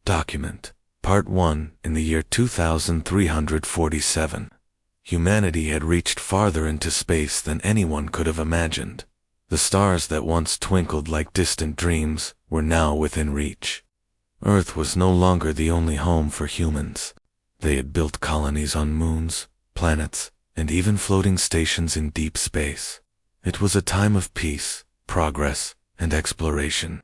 Document. Part 1. In the year 2347, humanity had reached farther into space than anyone could have imagined. The stars that once twinkled like distant dreams were now within reach. Earth was no longer the only home for humans. They had built colonies on moons, planets, and even floating stations in deep space. It was a time of peace, progress, and exploration.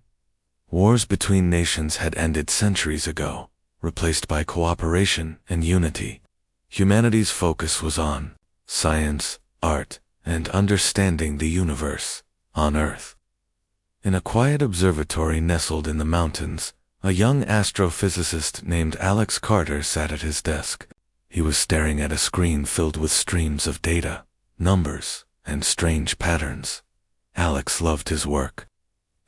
Wars between nations had ended centuries ago, replaced by cooperation and unity. Humanity's focus was on science, art, and understanding the universe on Earth. In a quiet observatory nestled in the mountains, a young astrophysicist named Alex Carter sat at his desk. He was staring at a screen filled with streams of data, numbers, and strange patterns. Alex loved his work.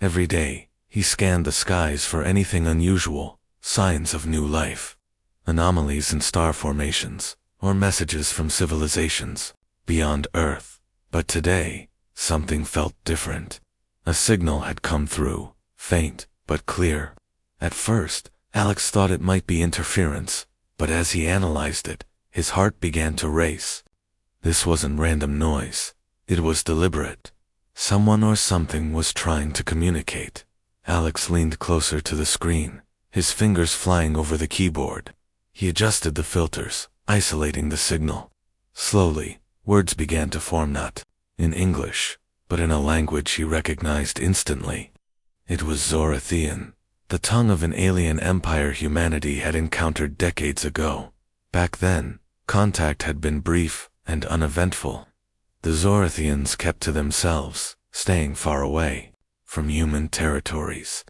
Every day, he scanned the skies for anything unusual, signs of new life, anomalies in star formations, or messages from civilizations beyond Earth. But today, something felt different. A signal had come through, faint but clear. At first, Alex thought it might be interference, but as he analyzed it, his heart began to race. This wasn't random noise. It was deliberate. Someone or something was trying to communicate. Alex leaned closer to the screen, his fingers flying over the keyboard. He adjusted the filters, isolating the signal. Slowly, words began to form, not in English, but in a language he recognized instantly. It was Zorathian, the tongue of an alien empire humanity had encountered decades ago. Back then, contact had been brief and uneventful. The Zorathians kept to themselves, staying far away from human territories.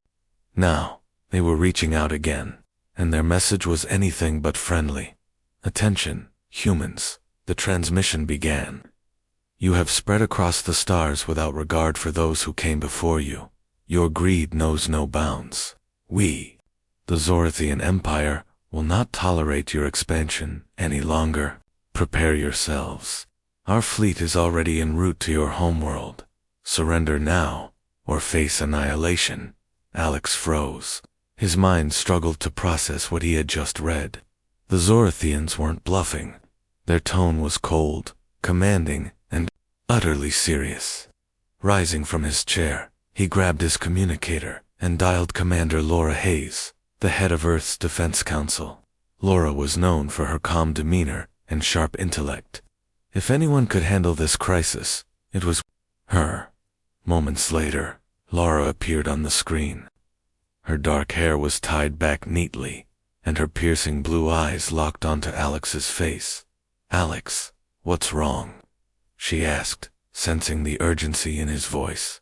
Now, they were reaching out again, and their message was anything but friendly. Attention, humans, the transmission began. You have spread across the stars without regard for those who came before you. Your greed knows no bounds. We, the Zorathian Empire, will not tolerate your expansion any longer. Prepare yourselves. Our fleet is already en route to your homeworld. Surrender now, or face annihilation. Alex froze. His mind struggled to process what he had just read. The Zorathians weren't bluffing. Their tone was cold, commanding, and utterly serious. Rising from his chair, he grabbed his communicator and dialed Commander Laura Hayes, the head of Earth's Defense Council. Laura was known for her calm demeanor and sharp intellect. If anyone could handle this crisis, it was her. Moments later, Laura appeared on the screen. Her dark hair was tied back neatly, and her piercing blue eyes locked onto Alex's face. "Alex, what's wrong?" she asked, sensing the urgency in his voice.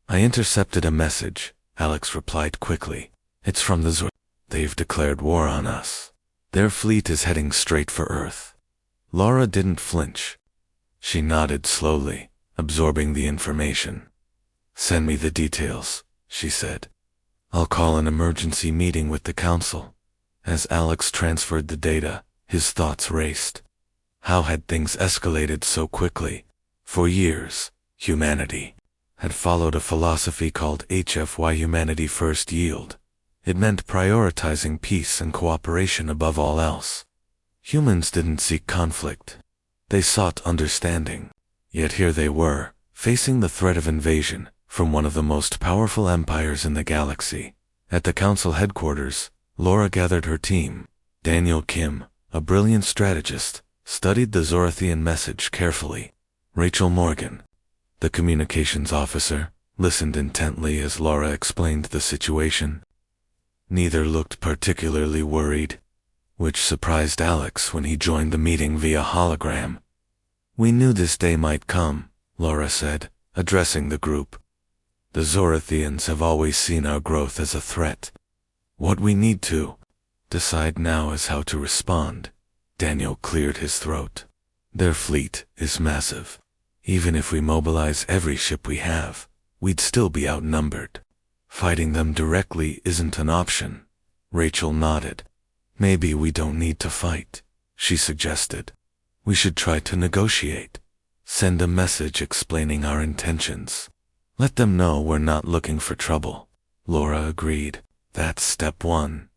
"I intercepted a message," Alex replied quickly. "It's from the Zor. They've declared war on us. Their fleet is heading straight for Earth." Laura didn't flinch. She nodded slowly, absorbing the information. "Send me the details," she said. "I'll call an emergency meeting with the council." As Alex transferred the data, his thoughts raced. How had things escalated so quickly? For years, humanity had followed a philosophy called HFY Humanity First Yield. It meant prioritizing peace and cooperation above all else. Humans didn't seek conflict. They sought understanding. Yet here they were, facing the threat of invasion from one of the most powerful empires in the galaxy. At the council headquarters, Laura gathered her team. Daniel Kim, a brilliant strategist, studied the Zorathian message carefully. Rachel Morgan, the communications officer, listened intently as Laura explained the situation. Neither looked particularly worried, which surprised Alex when he joined the meeting via hologram. "We knew this day might come," Laura said, addressing the group. "The Zorathians have always seen our growth as a threat. What we need to decide now is how to respond." Daniel cleared his throat. "Their fleet is massive. Even if we mobilize every ship we have, we'd still be outnumbered. Fighting them directly isn't an option." Rachel nodded. "Maybe we don't need to fight," she suggested. "We should try to negotiate. Send a message explaining our intentions. Let them know we're not looking for trouble." Laura agreed. "That's step one."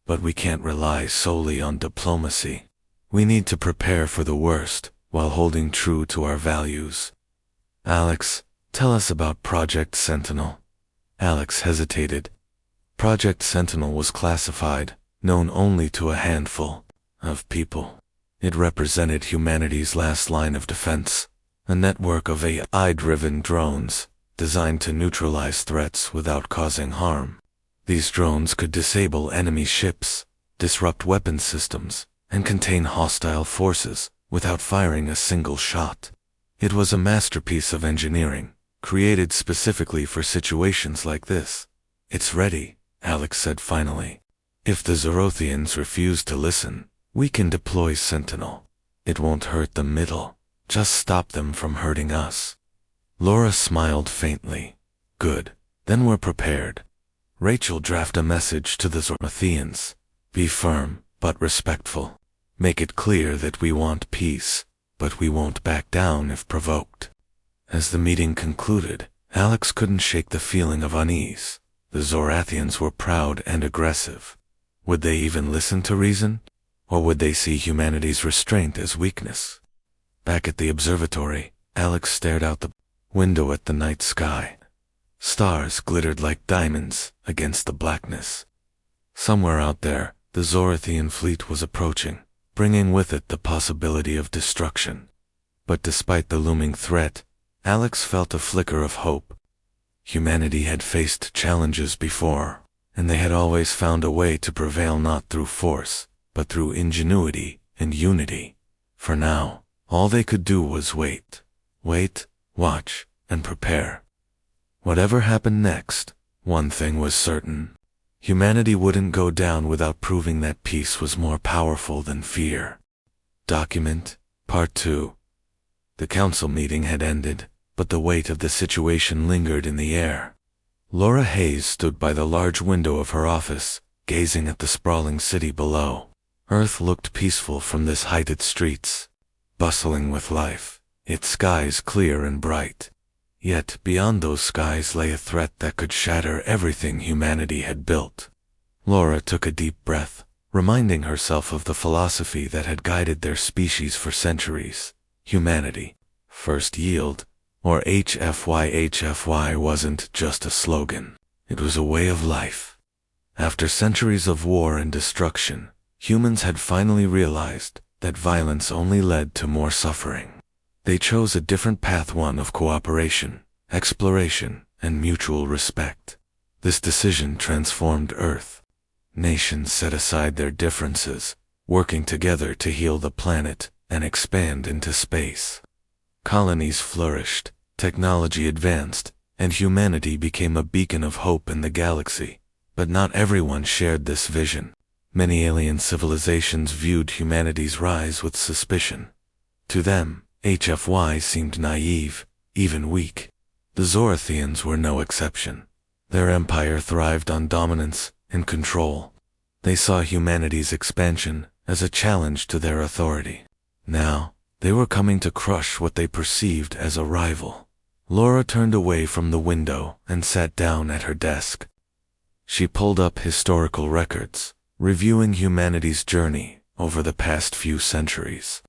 but we can't rely solely on diplomacy. We need to prepare for the worst while holding true to our values. Alex, tell us about Project Sentinel. Alex hesitated. Project Sentinel was classified, known only to a handful of people. It represented humanity's last line of defense, a network of AI-driven drones designed to neutralize threats without causing harm. These drones could disable enemy ships, disrupt weapon systems, and contain hostile forces without firing a single shot. It was a masterpiece of engineering, created specifically for situations like this. It's ready, Alex said finally. If the Zorothians refuse to listen, we can deploy Sentinel. It won't hurt them middle, just stop them from hurting us. Laura smiled faintly. Good, then we're prepared. Rachel, draft a message to the Zorothians. Be firm, but respectful. Make it clear that we want peace, but we won't back down if provoked. As the meeting concluded, Alex couldn't shake the feeling of unease. The Zorathians were proud and aggressive. Would they even listen to reason? Or would they see humanity's restraint as weakness? Back at the observatory, Alex stared out the window at the night sky. Stars glittered like diamonds against the blackness. Somewhere out there, the Zorathian fleet was approaching, bringing with it the possibility of destruction. But despite the looming threat, Alex felt a flicker of hope. Humanity had faced challenges before, and they had always found a way to prevail not through force, but through ingenuity and unity. For now, all they could do was wait. Wait, watch, and prepare. Whatever happened next, one thing was certain. Humanity wouldn't go down without proving that peace was more powerful than fear. Document, Part 2. The council meeting had ended, but the weight of the situation lingered in the air. Laura Hayes stood by the large window of her office, gazing at the sprawling city below. Earth looked peaceful from this heighted streets, bustling with life, its skies clear and bright. Yet beyond those skies lay a threat that could shatter everything humanity had built. Laura took a deep breath, reminding herself of the philosophy that had guided their species for centuries. Humanity, first yield, or HFY wasn't just a slogan. It was a way of life. After centuries of war and destruction, humans had finally realized that violence only led to more suffering. They chose a different path, one of cooperation, exploration, and mutual respect. This decision transformed Earth. Nations set aside their differences, working together to heal the planet and expand into space. Colonies flourished, technology advanced, and humanity became a beacon of hope in the galaxy. But not everyone shared this vision. Many alien civilizations viewed humanity's rise with suspicion. To them, HFY seemed naive, even weak. The Zorathians were no exception. Their empire thrived on dominance and control. They saw humanity's expansion as a challenge to their authority. Now, they were coming to crush what they perceived as a rival. Laura turned away from the window and sat down at her desk. She pulled up historical records, reviewing humanity's journey over the past few centuries.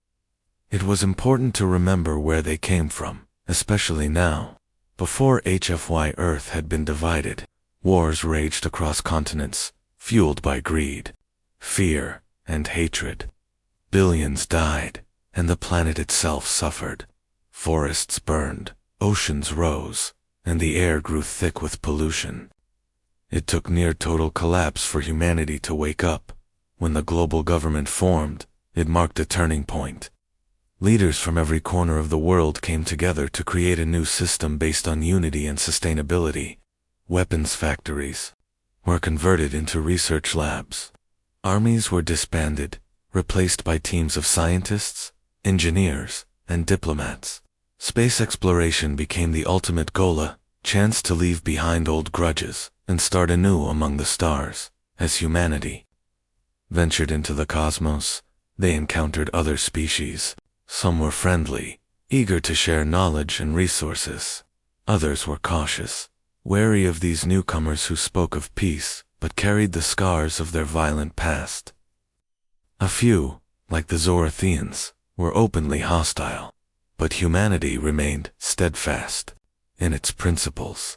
It was important to remember where they came from, especially now. Before HFY Earth had been divided, wars raged across continents, fueled by greed, fear, and hatred. Billions died, and the planet itself suffered. Forests burned, oceans rose, and the air grew thick with pollution. It took near total collapse for humanity to wake up. When the global government formed, it marked a turning point. Leaders from every corner of the world came together to create a new system based on unity and sustainability. Weapons factories were converted into research labs. Armies were disbanded, replaced by teams of scientists, engineers, and diplomats. Space exploration became the ultimate goal, a chance to leave behind old grudges and start anew among the stars. As humanity ventured into the cosmos, they encountered other species. Some were friendly, eager to share knowledge and resources. Others were cautious, wary of these newcomers who spoke of peace but carried the scars of their violent past. A few, like the Zorathians, were openly hostile, but humanity remained steadfast in its principles.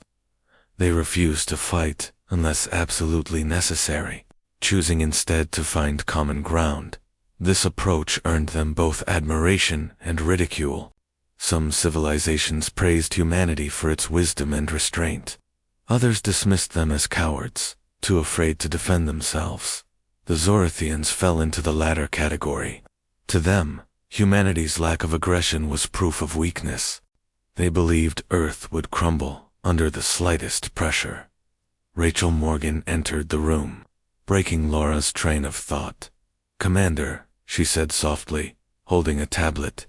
They refused to fight unless absolutely necessary, choosing instead to find common ground. This approach earned them both admiration and ridicule. Some civilizations praised humanity for its wisdom and restraint. Others dismissed them as cowards, too afraid to defend themselves. The Zorathians fell into the latter category. To them, humanity's lack of aggression was proof of weakness. They believed Earth would crumble under the slightest pressure. Rachel Morgan entered the room, breaking Laura's train of thought. "Commander," she said softly, holding a tablet,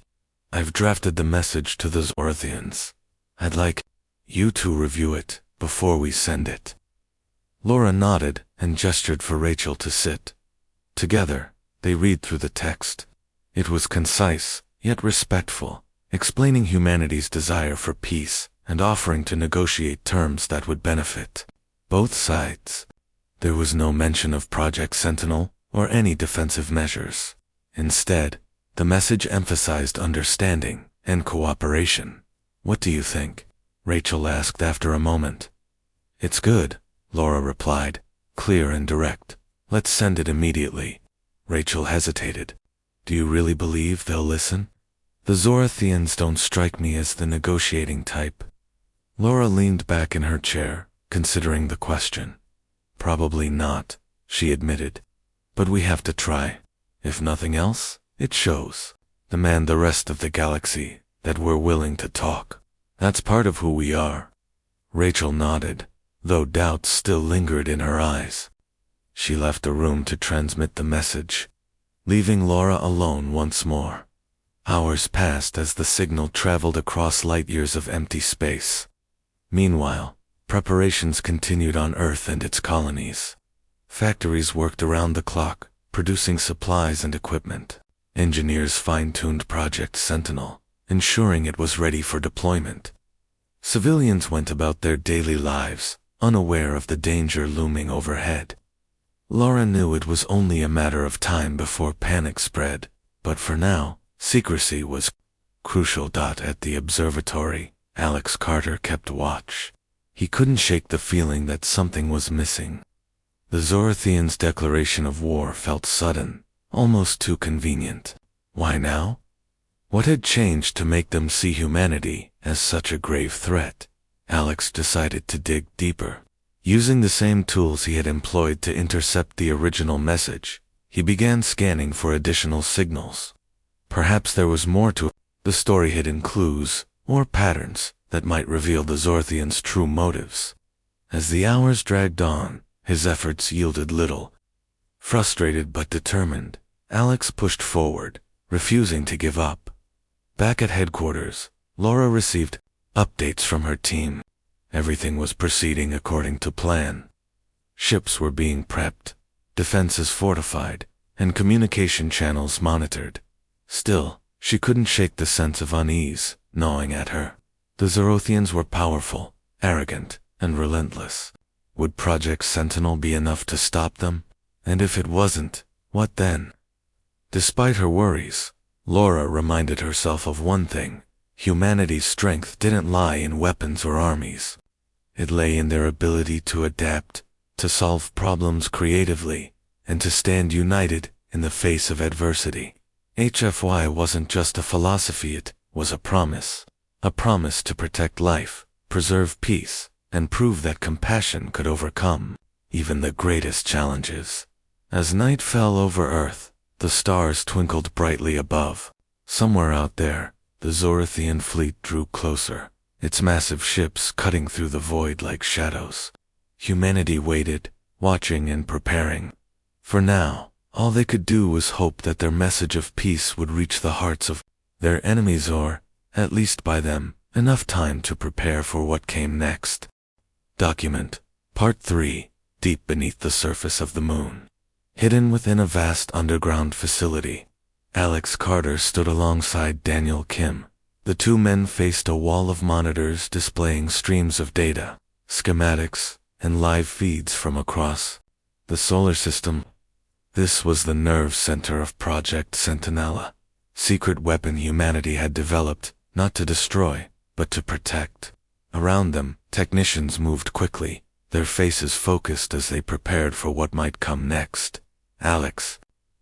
"I've drafted the message to the Zorathians. I'd like you to review it before we send it." Laura nodded and gestured for Rachel to sit. Together, they read through the text. It was concise, yet respectful, explaining humanity's desire for peace and offering to negotiate terms that would benefit both sides. There was no mention of Project Sentinel or any defensive measures. Instead, the message emphasized understanding and cooperation. "What do you think?" Rachel asked after a moment. "It's good," Laura replied, clear and direct. "Let's send it immediately." Rachel hesitated. "Do you really believe they'll listen?" "The Zorathians don't strike me as the negotiating type." Laura leaned back in her chair, considering the question. "Probably not," she admitted. "But we have to try. If nothing else, it shows. Demand the rest of the galaxy that we're willing to talk. That's part of who we are." Rachel nodded, though doubts still lingered in her eyes. She left the room to transmit the message, leaving Laura alone once more. Hours passed as the signal traveled across light years of empty space. Meanwhile, preparations continued on Earth and its colonies. Factories worked around the clock, producing supplies and equipment. Engineers fine-tuned Project Sentinel, ensuring it was ready for deployment. Civilians went about their daily lives, unaware of the danger looming overhead. Laura knew it was only a matter of time before panic spread, but for now, secrecy was crucial. At the observatory, Alex Carter kept watch. He couldn't shake the feeling that something was missing. The Zorathians' declaration of war felt sudden, almost too convenient. Why now? What had changed to make them see humanity as such a grave threat? Alex decided to dig deeper. Using the same tools he had employed to intercept the original message, he began scanning for additional signals. Perhaps there was more to the story, hidden clues or patterns that might reveal the Zorathians' true motives. As the hours dragged on, his efforts yielded little. Frustrated but determined, Alex pushed forward, refusing to give up. Back at headquarters, Laura received updates from her team. Everything was proceeding according to plan. Ships were being prepped, defenses fortified, and communication channels monitored. Still, she couldn't shake the sense of unease gnawing at her. The Zorathians were powerful, arrogant, and relentless. Would Project Sentinel be enough to stop them? And if it wasn't, what then? Despite her worries, Laura reminded herself of one thing. Humanity's strength didn't lie in weapons or armies. It lay in their ability to adapt, to solve problems creatively, and to stand united in the face of adversity. HFY wasn't just a philosophy, it was a promise. A promise to protect life, preserve peace, and prove that compassion could overcome even the greatest challenges. As night fell over Earth, the stars twinkled brightly above. Somewhere out there, the Zorathian fleet drew closer, its massive ships cutting through the void like shadows. Humanity waited, watching and preparing. For now, all they could do was hope that their message of peace would reach the hearts of their enemies, or, at least buy them enough time to prepare for what came next. Document Part 3. Deep beneath the surface of the moon. Hidden within a vast underground facility, Alex Carter stood alongside Daniel Kim. The two men faced a wall of monitors displaying streams of data, schematics, and live feeds from across The solar system. This was the nerve center of Project Sentinella, secret weapon humanity had developed, not to destroy, but to protect. Around them, technicians moved quickly, their faces focused as they prepared for what might come next. Alex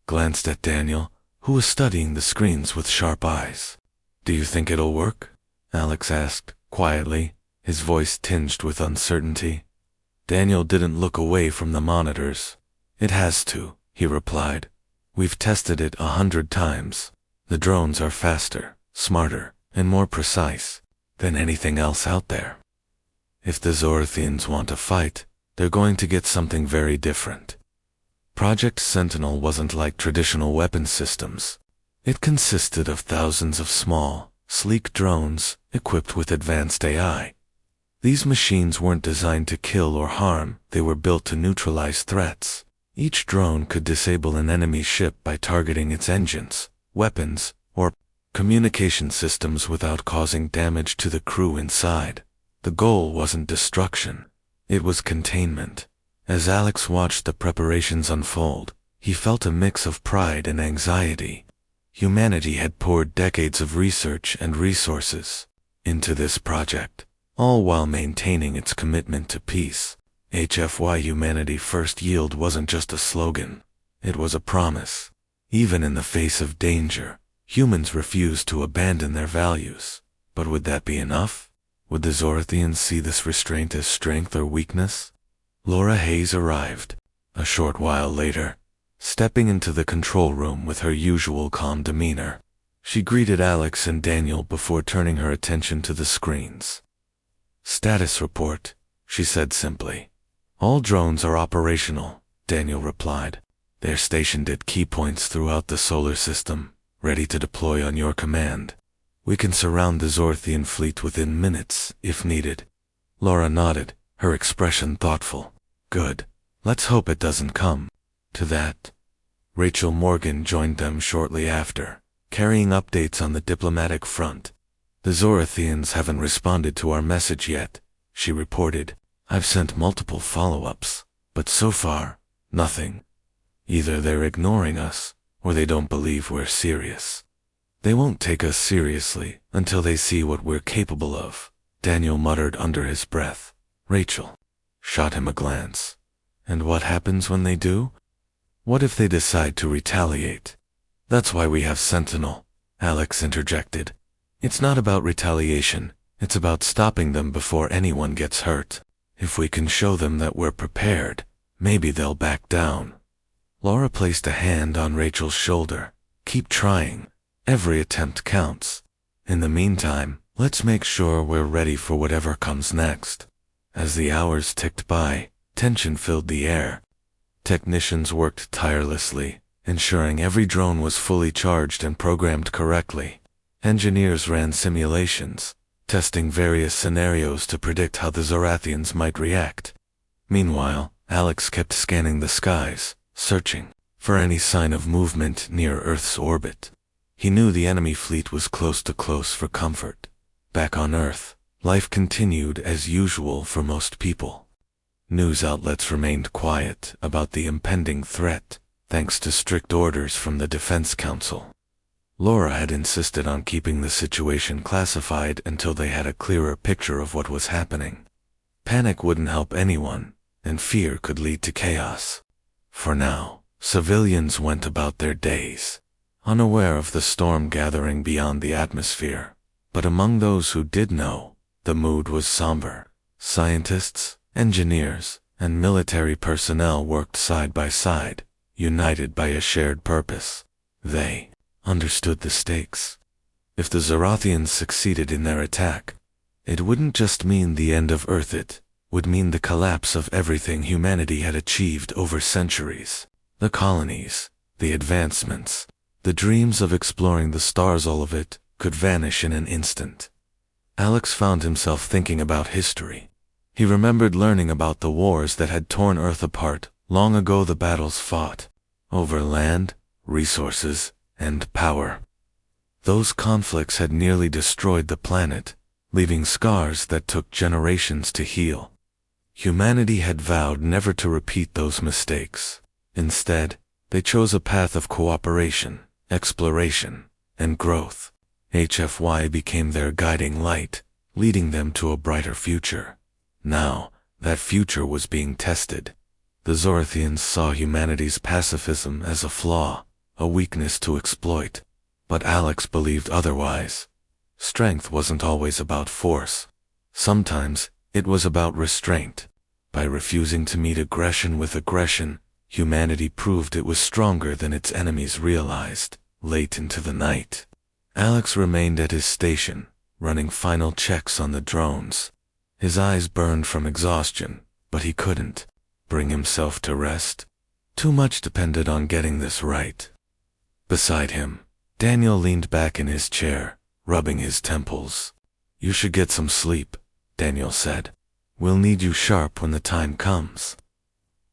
glanced at Daniel, who was studying the screens with sharp eyes. "Do you think it'll work?" Alex asked, quietly, his voice tinged with uncertainty. Daniel didn't look away from the monitors. "It has to," he replied. "We've tested it 100 times. The drones are faster, smarter, and more precise than anything else out there. If the Zorathians want to fight, they're going to get something very different." Project Sentinel wasn't like traditional weapon systems. It consisted of thousands of small, sleek drones equipped with advanced AI. These machines weren't designed to kill or harm, they were built to neutralize threats. Each drone could disable an enemy ship by targeting its engines, weapons, or communication systems without causing damage to the crew inside. The goal wasn't destruction, it was containment. As Alex watched the preparations unfold, he felt a mix of pride and anxiety. Humanity had poured decades of research and resources into this project, all while maintaining its commitment to peace. HFY Humanity First Yield wasn't just a slogan, it was a promise. Even in the face of danger, humans refused to abandon their values. But would that be enough? Would the Zorathians see this restraint as strength or weakness? Laura Hayes arrived, a short while later, stepping into the control room with her usual calm demeanor. She greeted Alex and Daniel before turning her attention to the screens. "Status report," she said simply. "All drones are operational," Daniel replied. "They're stationed at key points throughout the solar system, ready to deploy on your command. We can surround the Zorthian fleet within minutes, if needed." Laura nodded, her expression thoughtful. "Good. Let's hope it doesn't come to that." Rachel Morgan joined them shortly after, carrying updates on the diplomatic front. "The Zorathians haven't responded to our message yet," she reported. "I've sent multiple follow-ups, but so far, nothing. Either they're ignoring us, or they don't believe we're serious." "They won't take us seriously until they see what we're capable of," Daniel muttered under his breath. Rachel shot him a glance. "And what happens when they do? What if they decide to retaliate?" "That's why we have Sentinel," Alex interjected. "It's not about retaliation, it's about stopping them before anyone gets hurt. If we can show them that we're prepared, maybe they'll back down." Laura placed a hand on Rachel's shoulder. "Keep trying. Every attempt counts. In the meantime, let's make sure we're ready for whatever comes next." As the hours ticked by, tension filled the air. Technicians worked tirelessly, ensuring every drone was fully charged and programmed correctly. Engineers ran simulations, testing various scenarios to predict how the Zorathians might react. Meanwhile, Alex kept scanning the skies, searching for any sign of movement near Earth's orbit. He knew the enemy fleet was close for comfort. Back on Earth, life continued as usual for most people. News outlets remained quiet about the impending threat, thanks to strict orders from the Defense Council. Laura had insisted on keeping the situation classified until they had a clearer picture of what was happening. Panic wouldn't help anyone, and fear could lead to chaos. For now, civilians went about their days, unaware of the storm gathering beyond the atmosphere. But among those who did know, the mood was somber. Scientists, engineers, and military personnel worked side by side, united by a shared purpose. They understood the stakes. If the Zorathians succeeded in their attack, it wouldn't just mean the end of Earth, it would mean the collapse of everything humanity had achieved over centuries. The colonies, the advancements, the dreams of exploring the stars, all of it could vanish in an instant. Alex found himself thinking about history. He remembered learning about the wars that had torn Earth apart long ago, the battles fought over land, resources, and power. Those conflicts had nearly destroyed the planet, leaving scars that took generations to heal. Humanity had vowed never to repeat those mistakes. Instead, they chose a path of cooperation, exploration, and growth. HFY became their guiding light, leading them to a brighter future. Now, that future was being tested. The Zorathians saw humanity's pacifism as a flaw, a weakness to exploit. But Alex believed otherwise. Strength wasn't always about force. Sometimes, it was about restraint. By refusing to meet aggression with aggression, humanity proved it was stronger than its enemies realized. Late into the night, Alex remained at his station, running final checks on the drones. His eyes burned from exhaustion, but he couldn't bring himself to rest. Too much depended on getting this right. Beside him, Daniel leaned back in his chair, rubbing his temples. "You should get some sleep," Daniel said. "We'll need you sharp when the time comes."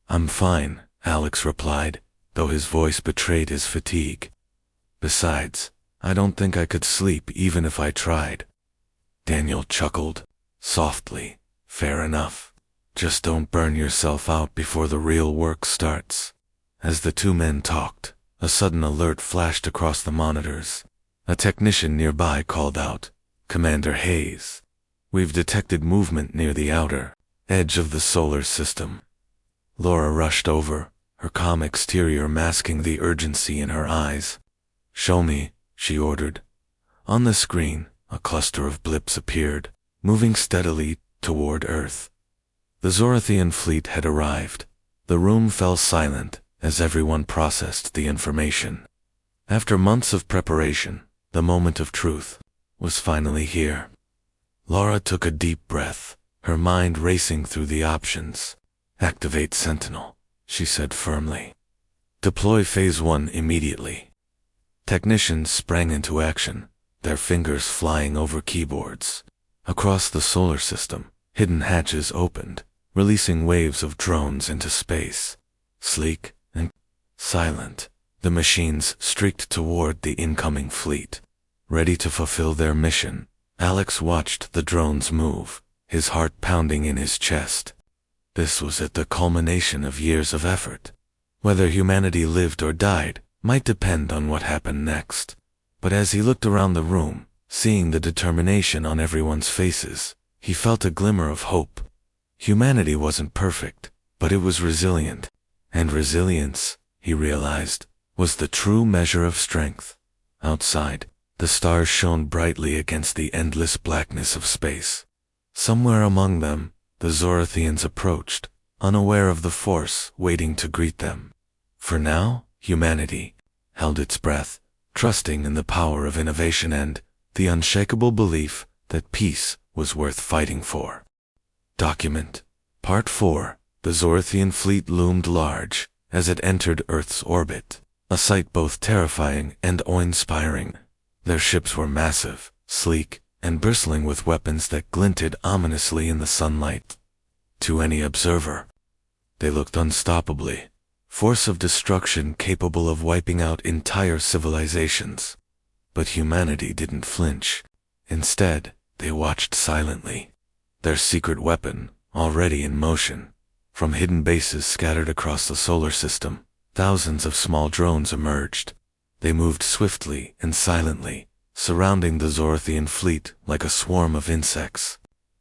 "I'm fine," Alex replied, though his voice betrayed his fatigue. "Besides, I don't think I could sleep even if I tried." Daniel chuckled, softly. "Fair enough. Just don't burn yourself out before the real work starts." As the two men talked, a sudden alert flashed across the monitors. A technician nearby called out, "Commander Hayes, we've detected movement near the outer edge of the solar system." Laura rushed over, her calm exterior masking the urgency in her eyes. "Show me," she ordered. On the screen, a cluster of blips appeared, moving steadily toward Earth. The Zorathian fleet had arrived. The room fell silent as everyone processed the information. After months of preparation, the moment of truth was finally here. Laura took a deep breath, her mind racing through the options. "Activate Sentinel," she said firmly. "Deploy Phase 1 immediately." Technicians sprang into action, their fingers flying over keyboards. Across the solar system, hidden hatches opened, releasing waves of drones into space. Sleek and silent, the machines streaked toward the incoming fleet. Ready to fulfill their mission, Alex watched the drones move, his heart pounding in his chest. This was at the culmination of years of effort. Whether humanity lived or died might depend on what happened next. But as he looked around the room, seeing the determination on everyone's faces, he felt a glimmer of hope. Humanity wasn't perfect, but it was resilient. And resilience, he realized, was the true measure of strength. Outside, the stars shone brightly against the endless blackness of space. Somewhere among them, the Zorathians approached, unaware of the force waiting to greet them. For now, humanity held its breath, trusting in the power of innovation and the unshakable belief that peace was worth fighting for. Document. Part 4. The Zorathian fleet loomed large as it entered Earth's orbit, a sight both terrifying and awe-inspiring. Their ships were massive, sleek, and bristling with weapons that glinted ominously in the sunlight. To any observer, they looked unstoppably, force of destruction capable of wiping out entire civilizations. But humanity didn't flinch. Instead, they watched silently, their secret weapon already in motion. From hidden bases scattered across the solar system, thousands of small drones emerged. They moved swiftly and silently, surrounding the Zorathian fleet like a swarm of insects.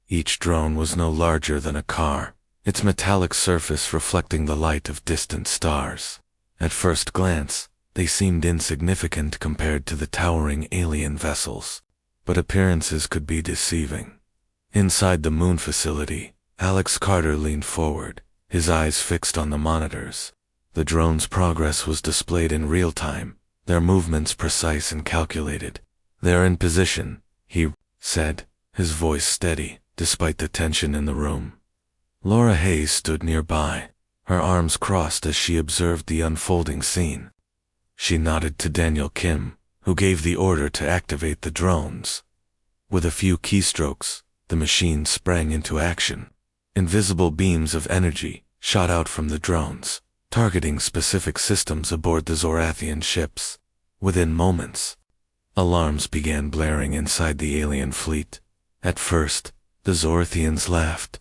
Each drone was no larger than a car, its metallic surface reflecting the light of distant stars. At first glance, they seemed insignificant compared to the towering alien vessels, but appearances could be deceiving. Inside the moon facility, Alex Carter leaned forward, his eyes fixed on the monitors. The drone's progress was displayed in real time, their movements precise and calculated. "They're in position," he said, his voice steady, despite the tension in the room. Laura Hayes stood nearby, her arms crossed as she observed the unfolding scene. She nodded to Daniel Kim, who gave the order to activate the drones. With a few keystrokes, the machine sprang into action. Invisible beams of energy shot out from the drones, targeting specific systems aboard the Zorathian ships. Within moments, alarms began blaring inside the alien fleet. At first, the Zorathians laughed.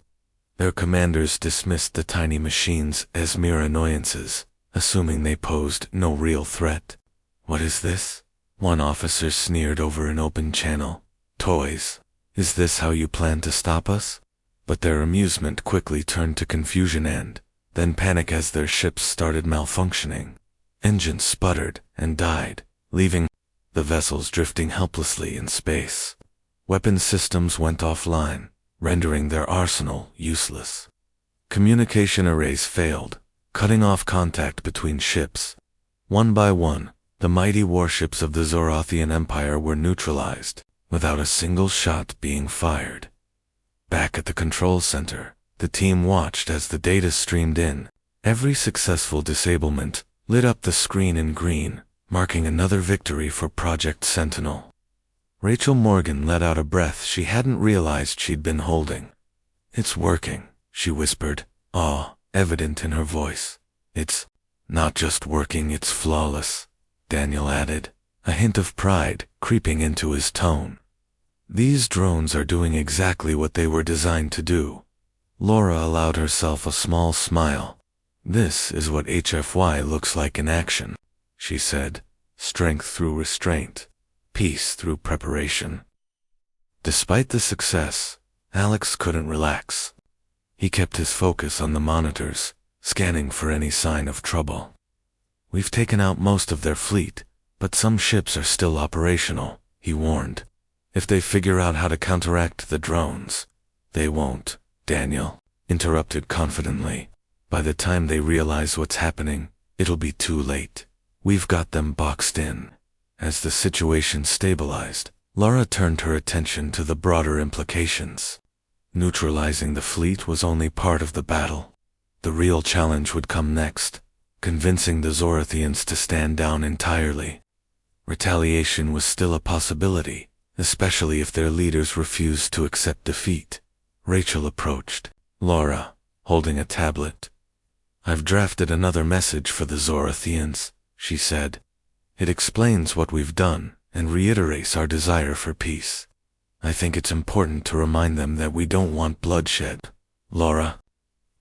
Their commanders dismissed the tiny machines as mere annoyances, assuming they posed no real threat. "What is this?" one officer sneered over an open channel. "Toys. Is this how you plan to stop us?" But their amusement quickly turned to confusion and then panic as their ships started malfunctioning. Engines sputtered and died, leaving the vessels drifting helplessly in space. Weapon systems went offline, rendering their arsenal useless. Communication arrays failed, cutting off contact between ships. One by one, the mighty warships of the Zorathian Empire were neutralized, without a single shot being fired. Back at the control center, the team watched as the data streamed in. Every successful disablement lit up the screen in green, marking another victory for Project Sentinel. Rachel Morgan let out a breath she hadn't realized she'd been holding. "It's working," she whispered, awe evident in her voice. "It's not just working, it's flawless," Daniel added, a hint of pride creeping into his tone. "These drones are doing exactly what they were designed to do." Laura allowed herself a small smile. "This is what HFY looks like in action," she said. "Strength through restraint, peace through preparation." Despite the success, Alex couldn't relax. He kept his focus on the monitors, scanning for any sign of trouble. "We've taken out most of their fleet, but some ships are still operational," he warned. "If they figure out how to counteract the drones—" "They won't," Daniel interrupted confidently. "By the time they realize what's happening, it'll be too late. We've got them boxed in." As the situation stabilized, Laura turned her attention to the broader implications. Neutralizing the fleet was only part of the battle. The real challenge would come next, convincing the Zorathians to stand down entirely. Retaliation was still a possibility, especially if their leaders refused to accept defeat. Rachel approached Laura, holding a tablet. "I've drafted another message for the Zorathians," she said. "It explains what we've done and reiterates our desire for peace. I think it's important to remind them that we don't want bloodshed." Laura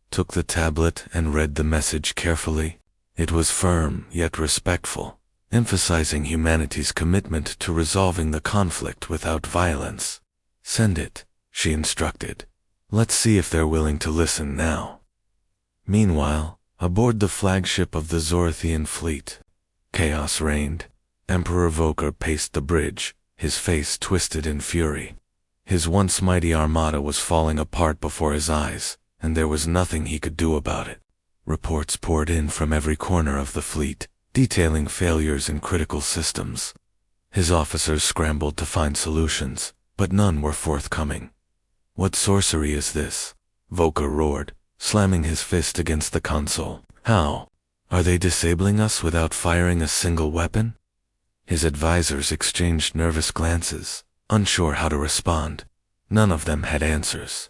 took the tablet and read the message carefully. It was firm yet respectful, emphasizing humanity's commitment to resolving the conflict without violence. "Send it," she instructed. "Let's see if they're willing to listen now." Meanwhile, aboard the flagship of the Zorathian fleet, chaos reigned. Emperor Voker paced the bridge, his face twisted in fury. His once mighty armada was falling apart before his eyes, and there was nothing he could do about it. Reports poured in from every corner of the fleet, detailing failures in critical systems. His officers scrambled to find solutions, but none were forthcoming. "What sorcery is this?" Voker roared, slamming his fist against the console. "How? Are they disabling us without firing a single weapon?" His advisors exchanged nervous glances, unsure how to respond. None of them had answers.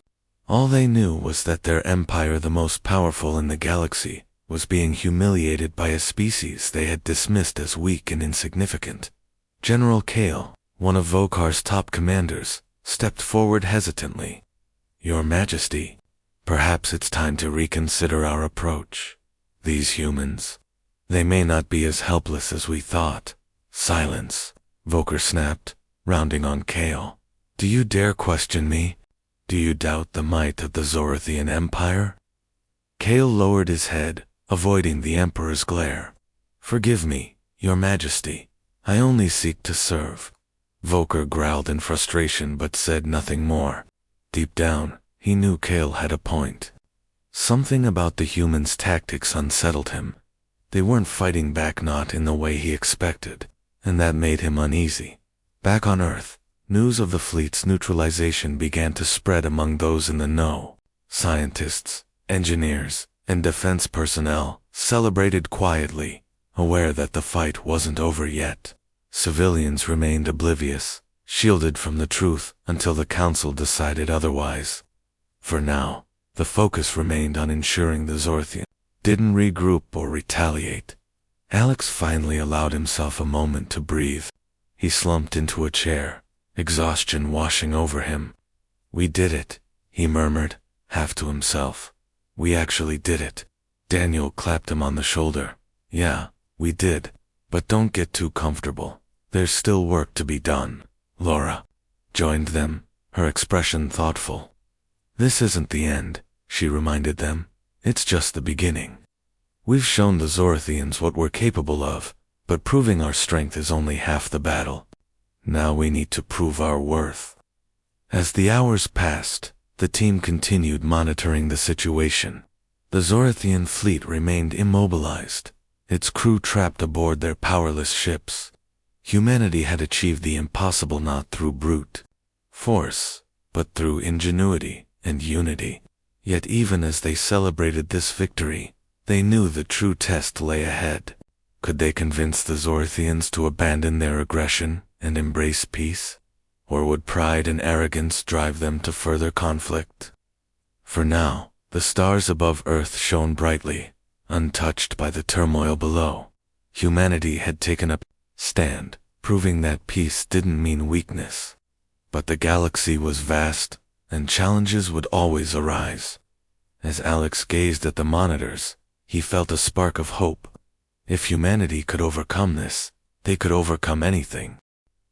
All they knew was that their empire, the most powerful in the galaxy, was being humiliated by a species they had dismissed as weak and insignificant. General Kale, one of Vokar's top commanders, stepped forward hesitantly. "Your Majesty, perhaps it's time to reconsider our approach. These humans, they may not be as helpless as we thought." "Silence," Voker snapped, rounding on Kale. "Do you dare question me? Do you doubt the might of the Zorathian Empire?" Kale lowered his head, avoiding the Emperor's glare. "Forgive me, Your Majesty. I only seek to serve." Voker growled in frustration but said nothing more. Deep down, he knew Kale had a point. Something about the humans' tactics unsettled him. They weren't fighting back, not in the way he expected, and that made him uneasy. Back on Earth, news of the fleet's neutralization began to spread among those in the know. Scientists, engineers, and defense personnel celebrated quietly, aware that the fight wasn't over yet. Civilians remained oblivious, shielded from the truth until the Council decided otherwise. For now, the focus remained on ensuring the Zorathians didn't regroup or retaliate. Alex finally allowed himself a moment to breathe. He slumped into a chair, exhaustion washing over him. "We did it," he murmured, half to himself. We actually did it. Daniel clapped him on the shoulder. Yeah, we did. But don't get too comfortable. There's still work to be done. Laura joined them, her expression thoughtful. This isn't the end, she reminded them. It's just the beginning. We've shown the Zorathians what we're capable of, but proving our strength is only half the battle. Now we need to prove our worth. As the hours passed, the team continued monitoring the situation. The Zorathian fleet remained immobilized, its crew trapped aboard their powerless ships. Humanity had achieved the impossible not through brute force, but through ingenuity and unity. Yet even as they celebrated this victory, they knew the true test lay ahead. Could they convince the Zorathians to abandon their aggression and embrace peace? Or would pride and arrogance drive them to further conflict? For now, the stars above Earth shone brightly, untouched by the turmoil below. Humanity had taken a stand, proving that peace didn't mean weakness. But the galaxy was vast, and challenges would always arise. As Alex gazed at the monitors, he felt a spark of hope. If humanity could overcome this, they could overcome anything.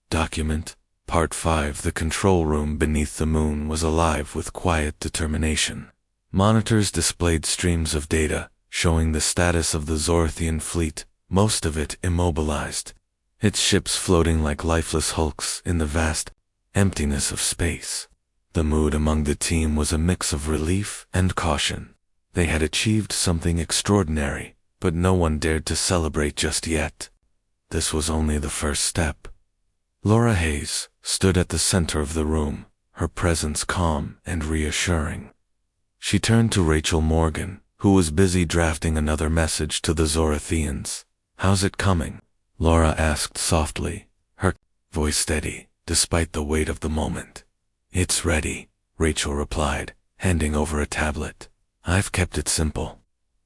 Document Part 5. The control room beneath the moon was alive with quiet determination. Monitors displayed streams of data, showing the status of the Zorathian fleet, most of it immobilized, its ships floating like lifeless hulks in the vast emptiness of space. The mood among the team was a mix of relief and caution. They had achieved something extraordinary, but no one dared to celebrate just yet. This was only the first step. Laura Hayes stood at the center of the room, her presence calm and reassuring. She turned to Rachel Morgan, who was busy drafting another message to the Zorathians. "How's it coming?" Laura asked softly, her voice steady, despite the weight of the moment. "It's ready," Rachel replied, handing over a tablet. "I've kept it simple.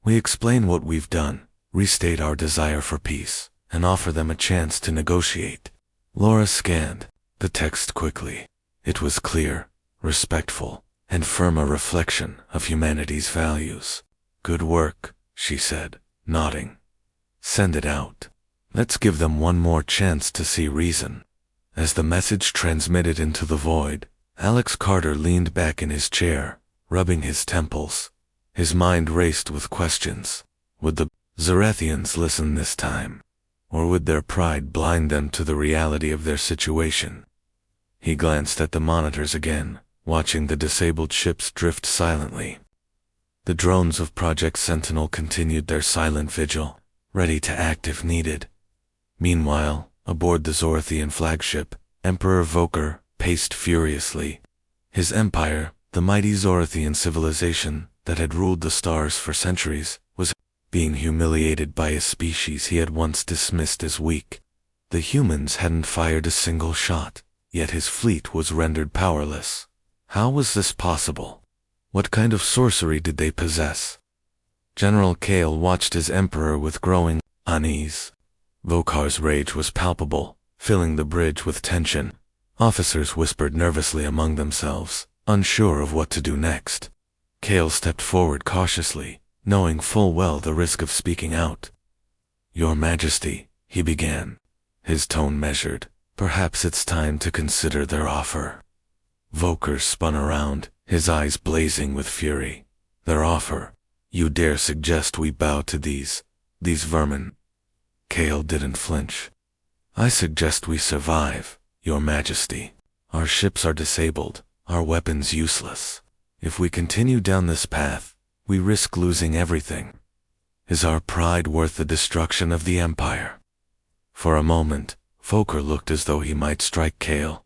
We explain what we've done, restate our desire for peace, and offer them a chance to negotiate." Laura scanned the text quickly. It was clear, respectful, and firm, a reflection of humanity's values. "Good work," she said, nodding. "Send it out. Let's give them one more chance to see reason." As the message transmitted into the void, Alex Carter leaned back in his chair, rubbing his temples. His mind raced with questions. Would the Zorathians listen this time? Or would their pride blind them to the reality of their situation? He glanced at the monitors again, watching the disabled ships drift silently. The drones of Project Sentinel continued their silent vigil, ready to act if needed. Meanwhile, aboard the Zorathian flagship, Emperor Voker paced furiously. His empire, the mighty Zorathian civilization that had ruled the stars for centuries, was being humiliated by a species he had once dismissed as weak. The humans hadn't fired a single shot, yet his fleet was rendered powerless. How was this possible? What kind of sorcery did they possess? General Kale watched his emperor with growing unease. Vokar's rage was palpable, filling the bridge with tension. Officers whispered nervously among themselves, unsure of what to do next. Kale stepped forward cautiously, knowing full well the risk of speaking out. "Your Majesty," he began, his tone measured, "perhaps it's time to consider their offer." Voker spun around, his eyes blazing with fury. "Their offer? You dare suggest we bow to these vermin?" Kale didn't flinch. "I suggest we survive, Your Majesty. Our ships are disabled, our weapons useless. If we continue down this path, we risk losing everything. Is our pride worth the destruction of the Empire?" For a moment, Voker looked as though he might strike Kale.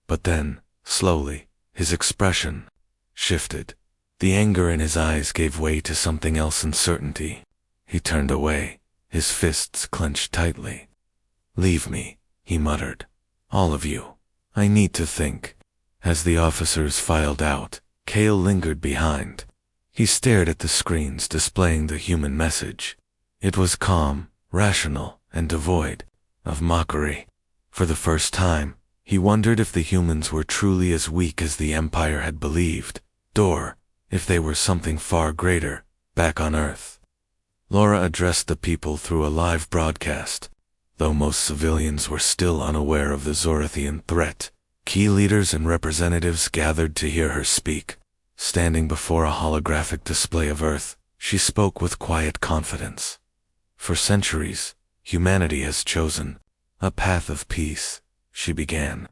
But then, slowly, his expression shifted. The anger in his eyes gave way to something else, uncertainty. He turned away, his fists clenched tightly. "Leave me," he muttered. "All of you. I need to think." As the officers filed out, Kale lingered behind. He stared at the screens displaying the human message. It was calm, rational, and devoid of mockery. For the first time, he wondered if the humans were truly as weak as the Empire had believed. Door if they were something far greater, back on Earth. Laura addressed the people through a live broadcast. Though most civilians were still unaware of the Zorathian threat, key leaders and representatives gathered to hear her speak. Standing before a holographic display of Earth, she spoke with quiet confidence. For centuries, humanity has chosen a path of peace, she began.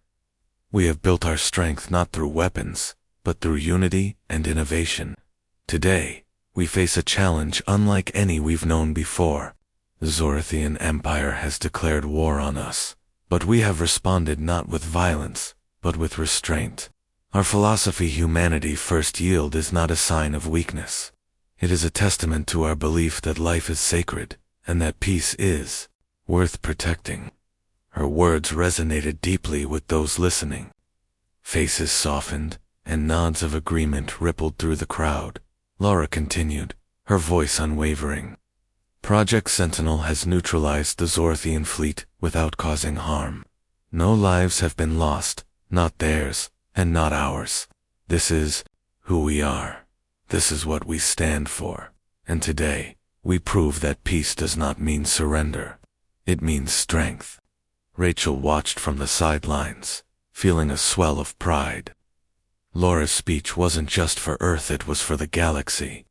We have built our strength not through weapons, but through unity and innovation. Today, we face a challenge unlike any we've known before. The Zorathian Empire has declared war on us, but we have responded not with violence, but with restraint. Our philosophy, humanity first yield, is not a sign of weakness. It is a testament to our belief that life is sacred, and that peace is worth protecting. Her words resonated deeply with those listening. Faces softened, and nods of agreement rippled through the crowd. Laura continued, her voice unwavering. Project Sentinel has neutralized the Zorathian fleet without causing harm. No lives have been lost, not theirs, and not ours. This is who we are. This is what we stand for. And today, we prove that peace does not mean surrender. It means strength. Rachel watched from the sidelines, feeling a swell of pride. Laura's speech wasn't just for Earth, it was for the galaxy.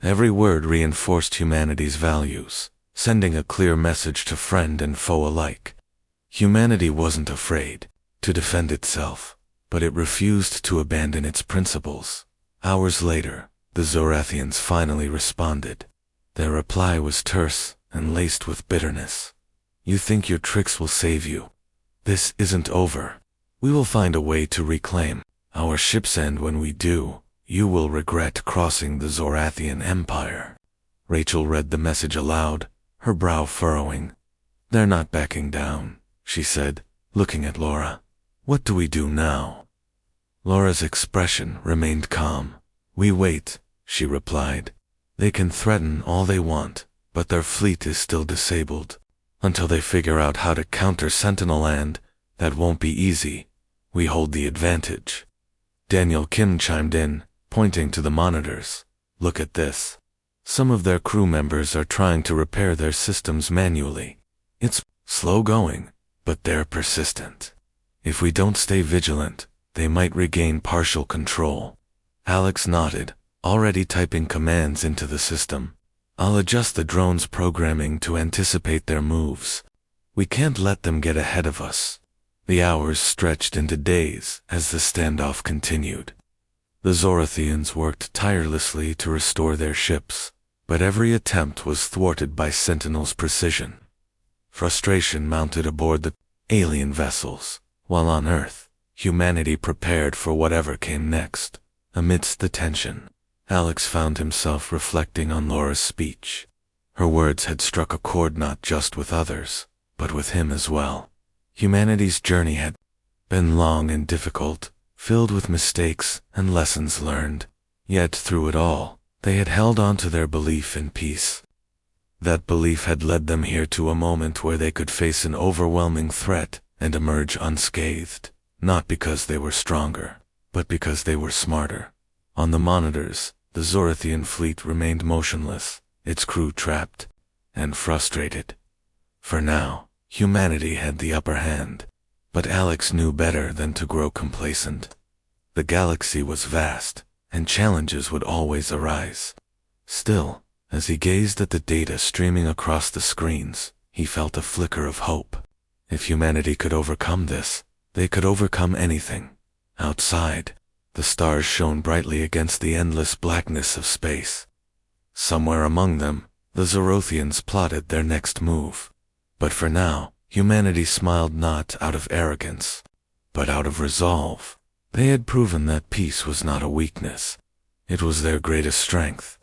Every word reinforced humanity's values, sending a clear message to friend and foe alike. Humanity wasn't afraid to defend itself, but it refused to abandon its principles. Hours later, the Zorathians finally responded. Their reply was terse and laced with bitterness. You think your tricks will save you? This isn't over. We will find a way to reclaim our ships, and when we do, you will regret crossing the Zorathian Empire. Rachel read the message aloud, her brow furrowing. They're not backing down, she said, looking at Laura. What do we do now? Laura's expression remained calm. We wait, she replied. They can threaten all they want, but their fleet is still disabled. Until they figure out how to counter Sentinel, and that won't be easy. We hold the advantage. Daniel Kim chimed in, pointing to the monitors. Look at this. Some of their crew members are trying to repair their systems manually. It's slow going, but they're persistent. If we don't stay vigilant, they might regain partial control. Alex nodded, already typing commands into the system. I'll adjust the drone's programming to anticipate their moves. We can't let them get ahead of us. The hours stretched into days as the standoff continued. The Zorathians worked tirelessly to restore their ships, but every attempt was thwarted by Sentinel's precision. Frustration mounted aboard the alien vessels, while on Earth, humanity prepared for whatever came next. Amidst the tension, Alex found himself reflecting on Laura's speech. Her words had struck a chord not just with others, but with him as well. Humanity's journey had been long and difficult, filled with mistakes and lessons learned. Yet through it all, they had held on to their belief in peace. That belief had led them here to a moment where they could face an overwhelming threat and emerge unscathed, not because they were stronger, but because they were smarter. On the monitors, the Zorathian fleet remained motionless, its crew trapped and frustrated. For now, humanity had the upper hand, but Alex knew better than to grow complacent. The galaxy was vast, and challenges would always arise. Still, as he gazed at the data streaming across the screens, he felt a flicker of hope. If humanity could overcome this, they could overcome anything. Outside, the stars shone brightly against the endless blackness of space. Somewhere among them, the Zorathians plotted their next move. But for now, humanity smiled not out of arrogance, but out of resolve. They had proven that peace was not a weakness. It was their greatest strength.